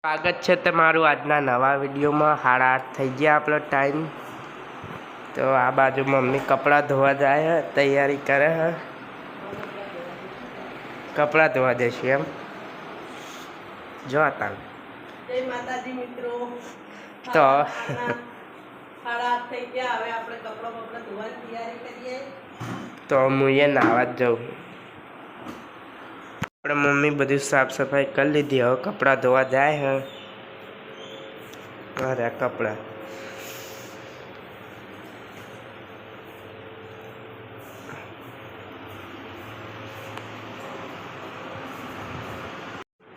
स्वागत है तमारू आजना नवा विडियो में। 8:30 थी गया आपलो टाइम। तो आ बाजू मम्मी कपड़ा धोवा जाए है, तैयारी करे है। कपड़ा धोवा देशी एम जो आता जय माताजी मित्रों। तो 8:30 થઈ ગયા। હવે આપણે કપડા ધોવાની તૈયારી કરીએ। तो मुझे नहावा जाऊँ। अपने मम्मी बधी साफ सफाई कर लीधी। હવે कपड़ा धोवा जाए है। अरे कपड़ा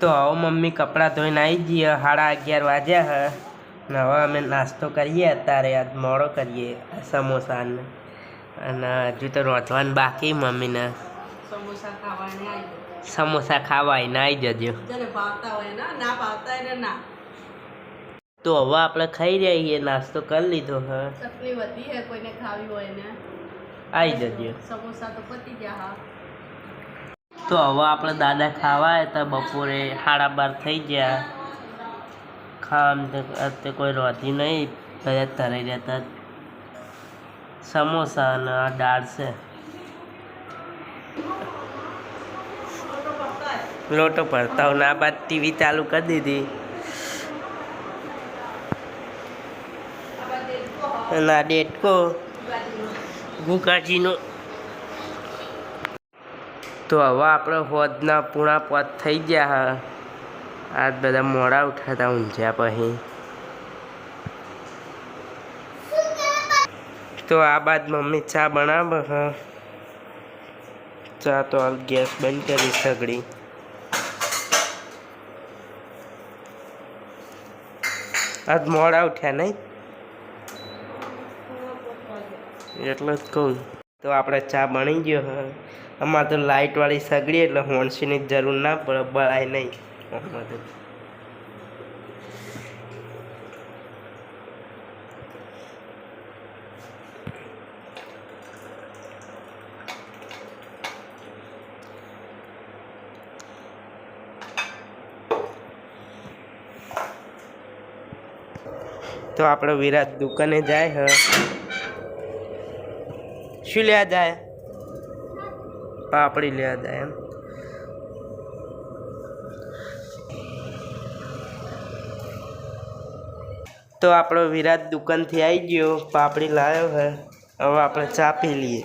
तो आओ मम्मी कपड़ा धोईने आई गई। 11:30 वाज्या है। हवे अमे नास्तो करिए। अत्यारे आज मोड़ो करिए समोसा ने अने हजू तो रोधवान बाकी। मम्मी ने સમોસા ખાવાને આવી समोसा खावा आई जजो। જેને ભાવતા હોય ના ભાવતા એને ના। तो हवा આપણે ખાઈ રહીએ। नास्तो कर लीधो है। ચટણી વધી હે કોઈને ખાવી હોય ને आई जजो। સમોસા તો પતી ગયા। હા तो हवा આપણે દાદા ખાવા હતા। બપોરે 12:30 થઈ ગયા। ખામ તે કોઈ રોધી નહીં। બધા તરાઈ રહેતા समोसा અને દાળ છે। लोटो भरता हूँ ना। बाद टीवी चालू कर दी थी ना डेट को गुकाजी नो। तो हवा આપણે હોદના 4:30 થઈ ગયા હા। આજ બધા મોડા ઉઠાતા ઊંઝ્યા પછી। तो आ बाद मम्मी चा बनावे है। चा तो हाल गैस बंद करी सगड़ी। आज मोड़ा उठ्या नहीं એટલે જ કહું। તો આપણે ચા બની ગયો હે। અમારે તો લાઇટ વાળી સગડી એટલે હોંસીની જરૂર ના પડે। બળાય નહીં અમારે। तो આપણે વિરાટ દુકાને જાય હે। શું લેવા જાય? પાપડી લેવા જાય એમ। તો આપણો વિરાટ દુકાનથી આવી ગયો। પાપડી લાવ્યો હે। હવે આપણે ચા પી લઈએ।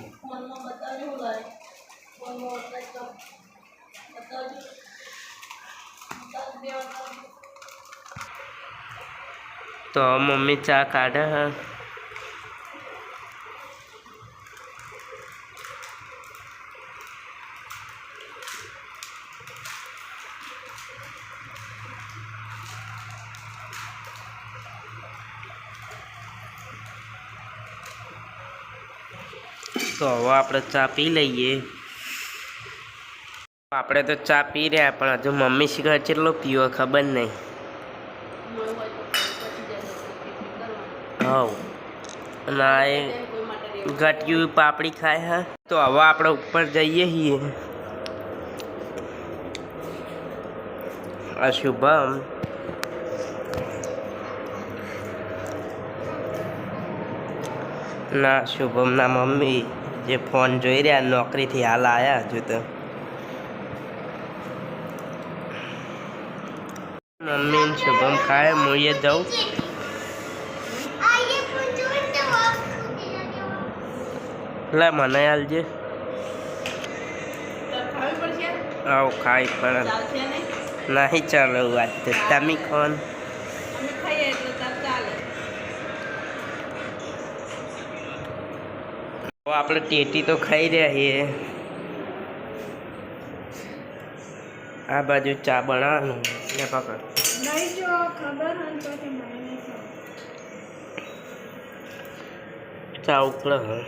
तो मम्मी चा काढ़े है। तो हवा આપણે ચા પી લઈએ। આપણે તો ચા પી રહ્યા પણ હજુ મમ્મી શીખર કેટલો પીવો ખબર નહીં। हाँ ना घटियू पापड़ी खाए है। तो हवा आप ऊपर जाइए ही शुभम ना शुभम ना मम्मी जे फोन જોઈ રહ્યા नौकरी थी हाल आया हजू तो। मम्मी शुभम खाए मुझे जाऊँ ला મને આલજે। આવ ખાઈ પણ નહીં ચાલે વાત તો તમે કોણ આપણે ટેટી તો ખાઈ રહ્યા છીએ। આ બાજુ ચા બનાવવાનું ને પકડ નહીં જો ખબર હોય તો કે મને નહીં ચા ઉકળે હે।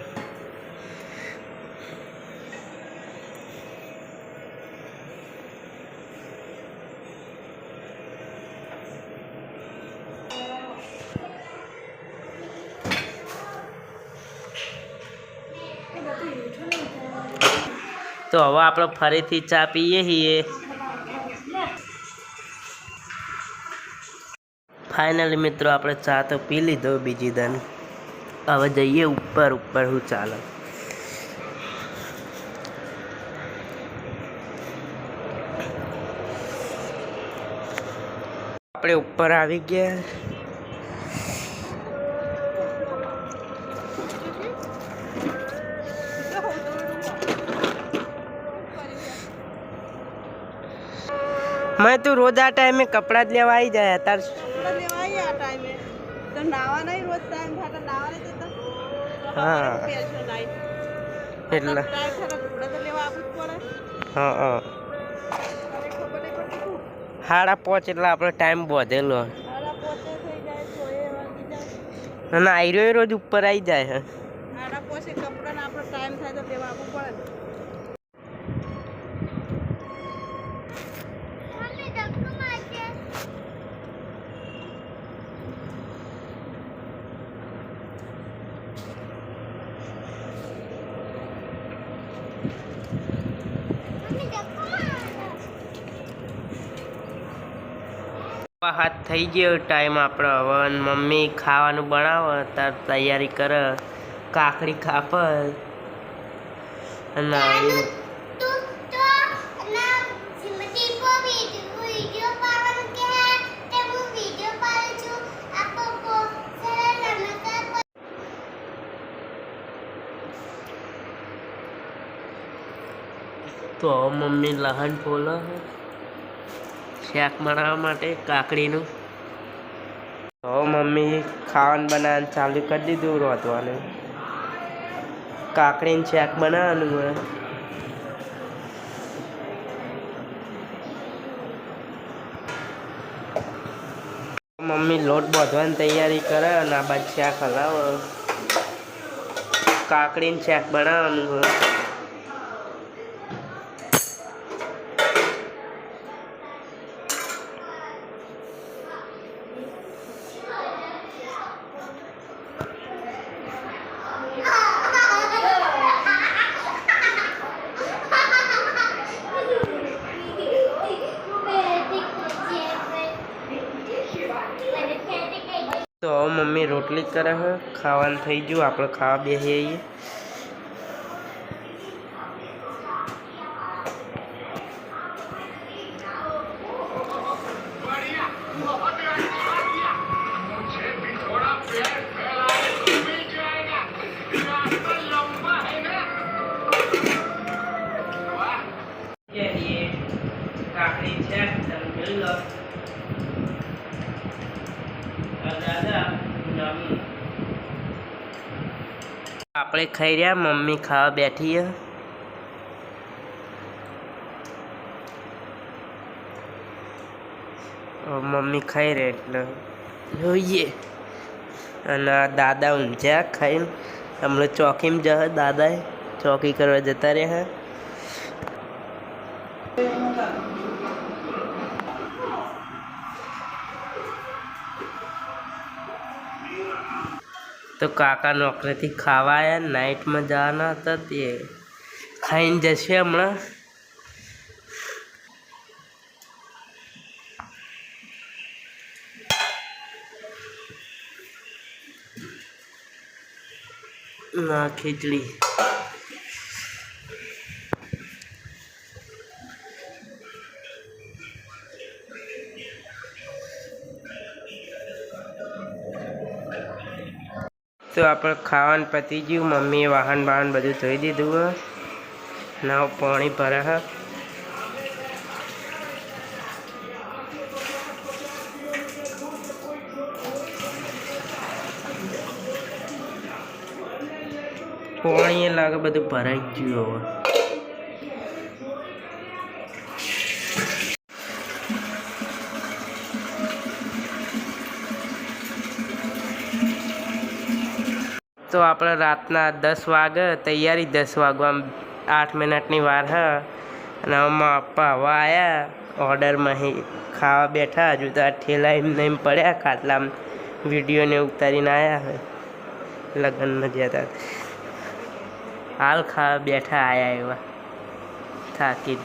तो હવે આપણે ફરીથી ચા પીએ છીએ। ફાઇનલી મિત્રો આપણે ચા તો પી લીધો બીજી દન. હવે જઈએ ઉપર શું ચાલે. આપણે ઉપર આવી ગયા. मैं तो रोज आ टाइम में कपड़ा लेवा आई जाए तार કપડાં લેવા આવીએ આ ટાઈમે તો નાવા નહીં રોજ ટાઈમ થાય તો નાવા નહીં જતા હા. પહેરશો નાઈ એટલે ટાઈમ થાય તો કપડાં તો લેવા આપવું જ પડે. હા તને ખબર નહીં પડતી શું? 5:30 એટલે આપણો ટાઈમ બોધેલો. સાડા પોચે થઈ જાય 6 વાગી જાય. અને આયરો રોજ ઉપર આવી જાય હે. સાડા પોચે કપડાં આપણો ટાઈમ થાય તો લેવા આપવું પડે ને. હાથ થઈ ગયો ટાઈમ આપણો હવે. અને મમ્મી ખાવાનું બનાવે તાર તૈયારી કરે. કાકડી કાપે અને તો હવે મમ્મી લહણ ફોલે શાક બનાવવા માટે કાકડીનું. હવે મમ્મી ખાવાનું બનાવવાનું ચાલુ કરી દીધું રોધવાનું. કાકડીનું શાક બનાવવાનું હોય. મમ્મી લોટ બાંધવાની તૈયારી કરે અને આ બાજુ શાક હલાવે. કાકડીનું શાક બનાવવાનું હોય. તો હવે મમ્મી રોટલી કરે છે. ખાવાનું થઈ ગયું. આપણે ખાવા બેસી આવીએ. કાકડી છે તમે જોઈ લો. આપણે ખાઈ રહ્યા. મમ્મી ખાવા બેઠી છે. મમ્મી ખાઈ રહે એટલે જોઈએ. અને આ દાદા ઊંઝ્યા ખાઈને હમણાં ચોકીમાં જશે. દાદાએ ચોકી કરવા જતા રહ્યા. તો કાકા નોકરીથી ખાવા આવ્યા. નાઇટમાં જવાના હતા તે ખાઈને જશે હમણાં. ના ખીચડી. તો આપણે ખાવાનું પતી ગયું. મમ્મીએ વાહન બધું ધોઈ દીધું. નાવ પાણી ભરે હ. પાણી એ લાગે બધું ભરાઈ ગયું હવે. તો આપણે રાતના 10 વાગે તૈયારી. 10 વાગવા 8 મિનિટની વાર હ. અને આમાં પપ્પા હવા આવ્યા. ઓર્ડરમાં ખાવા બેઠા. હજુ તો આ ઠેલા એમને એમ પડ્યા ખાટલામાં. વિડીયોને ઉતારીને આવ્યા. લગ્નમાં જતા હાલ ખાવા બેઠા આવ્યા એવા થાકી.